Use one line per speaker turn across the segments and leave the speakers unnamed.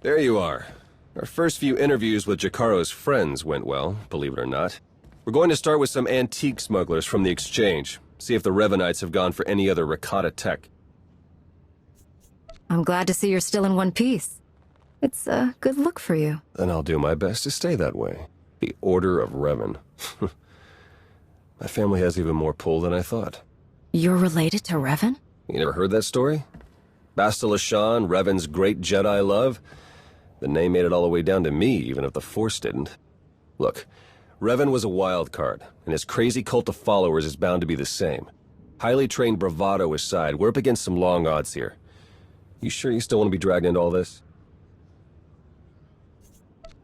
There you are. Our first few interviews with Jakaro's friends went well, believe it or not. We're going to start with some antique smugglers from the exchange. See if the Revanites have gone for any other Rakata tech.
I'm glad to see you're still in one piece. It's a good look for you.
Then I'll do my best to stay that way. The Order of Revan. My family has even more pull than I thought.
You're related to Revan?
You never heard that story? Bastila Shan, Revan's great Jedi love? The name made it all the way down to me, even if the Force didn't. Look, Revan was a wild card, and his crazy cult of followers is bound to be the same. Highly trained bravado aside, we're up against some long odds here. You sure you still want to be dragged into all this?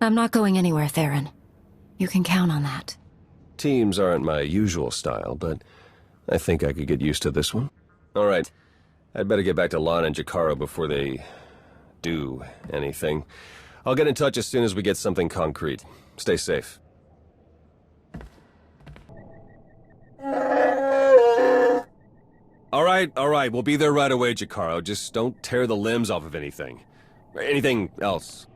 I'm not going anywhere, Theron. You can count on that.
Teams aren't my usual style, but I think I could get used to this one. All right, I'd better get back to Lana and Jakaro before they do anything. I'll get in touch as soon as we get something concrete. Stay safe. All right, we'll be there right away, Jakaro. Just don't tear the limbs off of anything. Or anything else.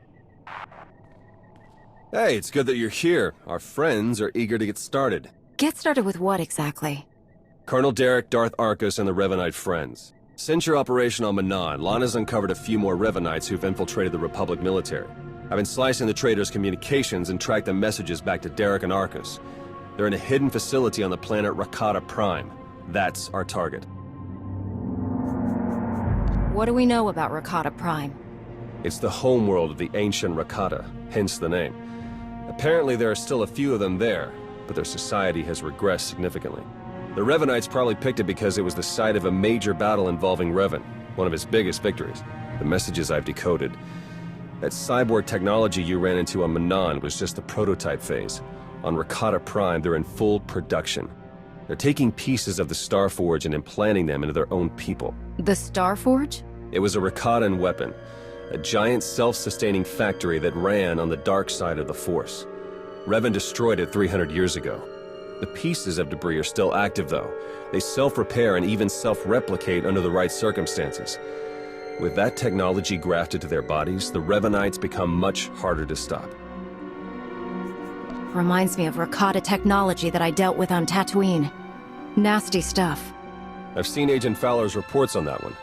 Hey, it's good that you're here. Our friends are eager to get started.
Get started with what exactly?
Colonel Derek, Darth Arcus, and the Revanite friends. Since your operation on Manan, Lana's uncovered a few more Revanites who've infiltrated the Republic military. I've been slicing the traitors' communications and tracked the messages back to Derek and Arcus. They're in a hidden facility on the planet Rakata Prime. That's our target.
What do we know about Rakata Prime?
It's the homeworld of the ancient Rakata, hence the name. Apparently there are still a few of them there, but their society has regressed significantly. The Revanites probably picked it because it was the site of a major battle involving Revan, one of his biggest victories. The messages I've decoded. That cyborg technology you ran into on Manan was just the prototype phase. On Rakata Prime, they're in full production. They're taking pieces of the Starforge and implanting them into their own people.
The Starforge?
It was a Rakatan weapon. A giant self-sustaining factory that ran on the dark side of the Force. Revan destroyed it 300 years ago. The pieces of debris are still active, though. They self-repair and even self-replicate under the right circumstances. With that technology grafted to their bodies, the Revanites become much harder to stop.
Reminds me of Rakata technology that I dealt with on Tatooine. Nasty stuff.
I've seen Agent Fowler's reports on that one.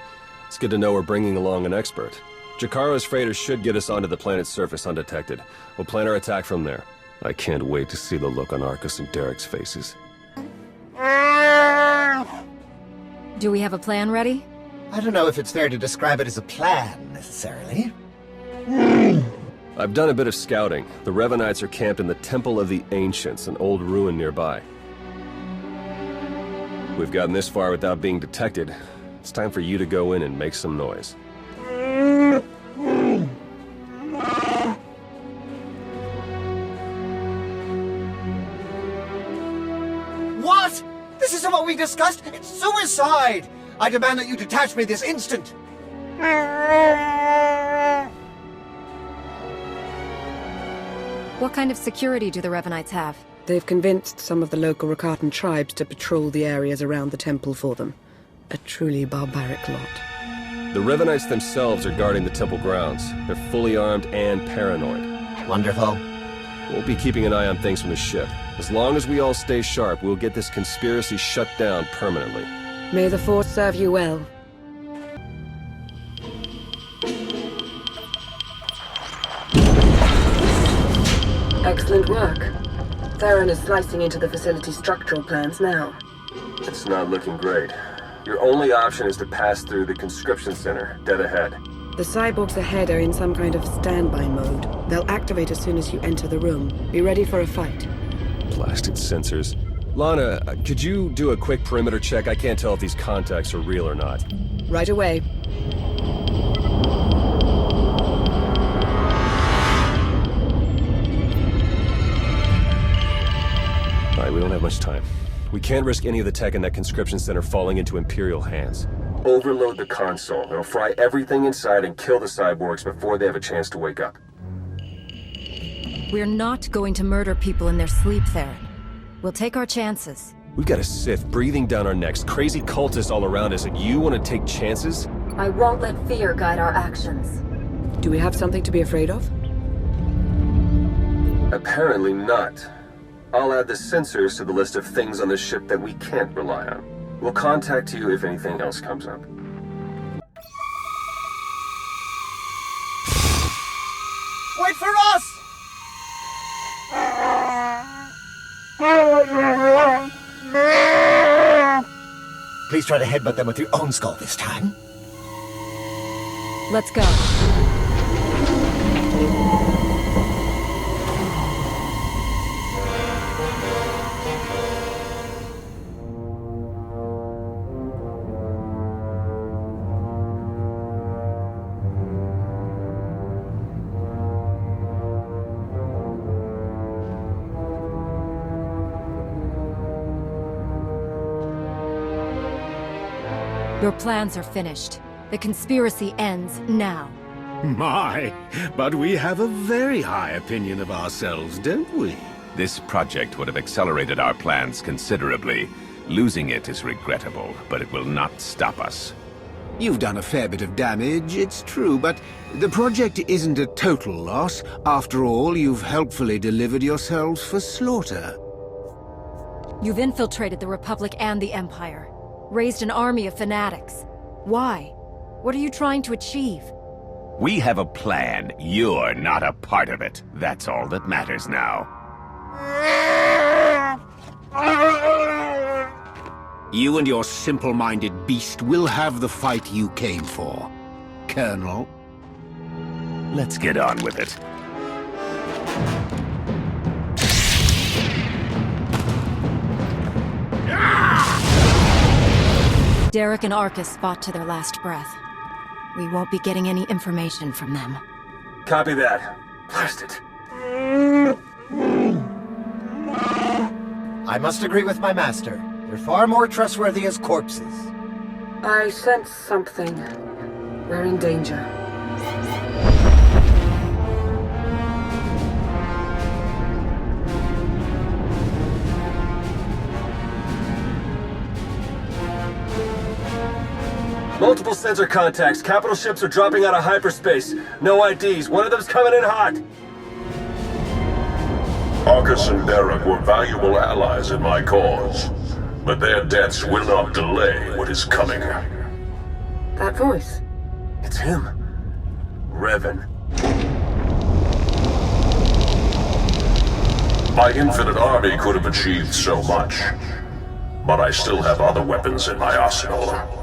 It's good to know we're bringing along an expert. Jakaro's freighters should get us onto the planet's surface undetected. We'll plan our attack from there. I can't wait to see the look on Arcus and Derek's faces.
Do we have a plan ready?
I don't know if it's fair to describe it as a plan, necessarily.
I've done a bit of scouting. The Revanites are camped in the Temple of the Ancients, an old ruin nearby. We've gotten this far without being detected. It's time for you to go in and make some noise.
What? This isn't what we discussed! It's suicide! I demand that you detach me this instant!
What kind of security do the Revanites have?
They've convinced some of the local Rakatan tribes to patrol the areas around the temple for them. A truly barbaric lot.
The Revanites themselves are guarding the temple grounds. They're fully armed and paranoid.
Wonderful.
We'll be keeping an eye on things from the ship. As long as we all stay sharp, we'll get this conspiracy shut down permanently.
May the Force serve you well. Excellent work. Theron is slicing into the facility's structural plans now.
It's not looking great. Your only option is to pass through the conscription center, dead ahead.
The cyborgs ahead are in some kind of standby mode. They'll activate as soon as you enter the room. Be ready for a fight.
Blasted sensors. Lana, could you do a quick perimeter check? I can't tell if these contacts are real or not.
Right away.
Alright, we don't have much time. We can't risk any of the tech in that conscription center falling into Imperial hands. Overload the console. It'll fry everything inside and kill the cyborgs before they have a chance to wake up.
We're not going to murder people in their sleep, Theron. We'll take our chances.
We've got a Sith breathing down our necks, crazy cultists all around us, and you want to take chances?
I won't let fear guide our actions.
Do we have something to be afraid of?
Apparently not. I'll add the sensors to the list of things on the ship that we can't rely on. We'll contact you if anything else comes up.
Wait for us! Please try to headbutt them with your own skull this time.
Let's go. Your plans are finished. The conspiracy ends now.
My, but we have a very high opinion of ourselves, don't we?
This project would have accelerated our plans considerably. Losing it is regrettable, but it will not stop us.
You've done a fair bit of damage, it's true, but the project isn't a total loss. After all, you've helpfully delivered yourselves for slaughter.
You've infiltrated the Republic and the Empire. Raised an army of fanatics. Why? What are you trying to achieve?
We have a plan. You're not a part of it. That's all that matters now.
You and your simple-minded beast will have the fight you came for, Colonel.
Let's get on with it.
Derek and Arcus fought to their last breath. We won't be getting any information from them.
Copy that. Blast it.
I must agree with my master. They're far more trustworthy as corpses.
I sense something. We're in danger.
Multiple sensor contacts. Capital ships are dropping out of hyperspace. No IDs. One of them's coming in hot.
Arcus and Derek were valuable allies in my cause, but their deaths will not delay what is coming.
That voice.
It's him. Revan.
My infinite army could have achieved so much, but I still have other weapons in my arsenal.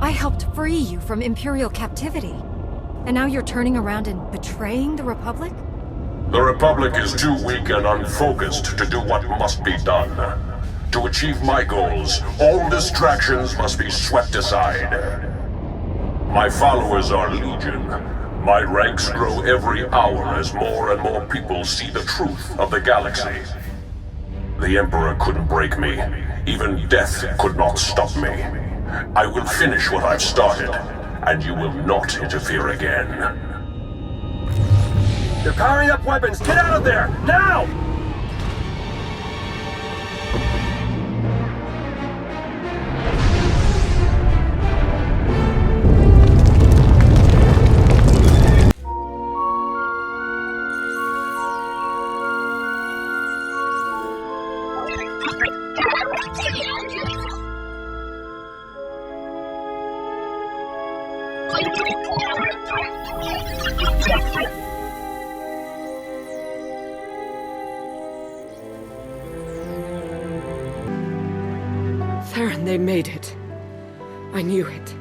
I helped free you from Imperial captivity. And now you're turning around and betraying the Republic?
The Republic is too weak and unfocused to do what must be done. To achieve my goals, all distractions must be swept aside. My followers are legion. My ranks grow every hour as more and more people see the truth of the galaxy. The Emperor couldn't break me. Even death could not stop me. I will finish what I've started, and you will not interfere again.
They're powering up weapons. Get out of there! Now!
Theron, they made it. I knew it.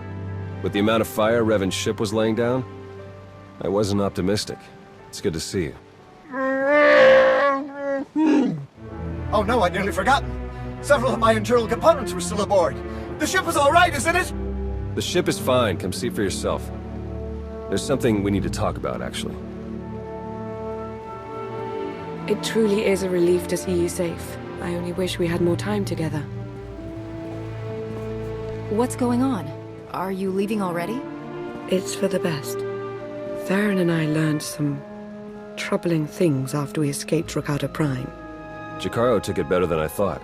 With the amount of fire Revan's ship was laying down, I wasn't optimistic. It's good to see you.
Oh no, I'd nearly forgotten. Several of my internal components were still aboard. The ship is all right, isn't it?
The ship is fine. Come see for yourself. There's something we need to talk about, actually.
It truly is a relief to see you safe. I only wish we had more time together.
What's going on? Are you leaving already?
It's for the best. Theron and I learned some troubling things after we escaped Rakata Prime.
Jakaro took it better than I thought.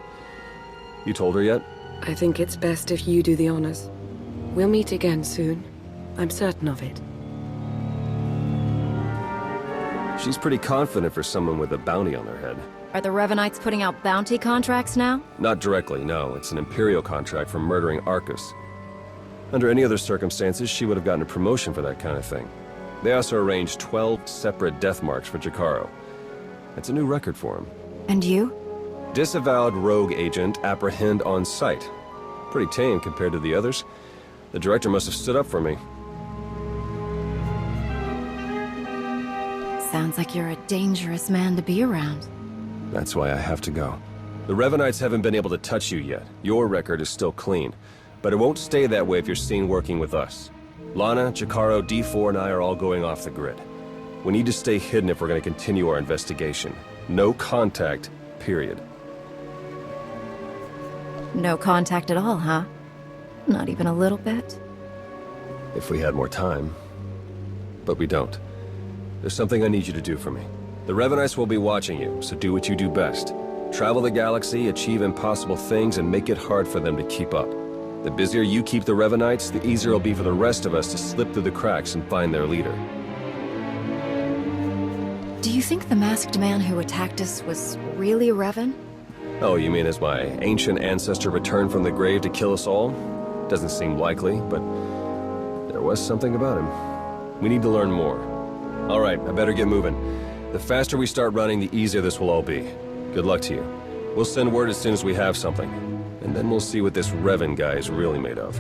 You told her yet?
I think it's best if you do the honors. We'll meet again soon. I'm certain of it.
She's pretty confident for someone with a bounty on their head.
Are the Revanites putting out bounty contracts now?
Not directly, no. It's an Imperial contract for murdering Arcus. Under any other circumstances, she would have gotten a promotion for that kind of thing. They also arranged 12 separate death marks for Jakaro. That's a new record for him.
And you?
Disavowed rogue agent, apprehend on sight. Pretty tame compared to the others. The director must have stood up for me.
Sounds like you're a dangerous man to be around.
That's why I have to go. The Revanites haven't been able to touch you yet. Your record is still clean. But it won't stay that way if you're seen working with us. Lana, Jakaro, D4, and I are all going off the grid. We need to stay hidden if we're going to continue our investigation. No contact, period.
No contact at all, huh? Not even a little bit?
If we had more time. But we don't. There's something I need you to do for me. The Revanites will be watching you, so do what you do best. Travel the galaxy, achieve impossible things, and make it hard for them to keep up. The busier you keep the Revanites, the easier it'll be for the rest of us to slip through the cracks and find their leader.
Do you think the masked man who attacked us was really Revan?
Oh, you mean as my ancient ancestor returned from the grave to kill us all? Doesn't seem likely, but there was something about him. We need to learn more. All right, I better get moving. The faster we start running, the easier this will all be. Good luck to you. We'll send word as soon as we have something. And then we'll see what this Revan guy is really made of.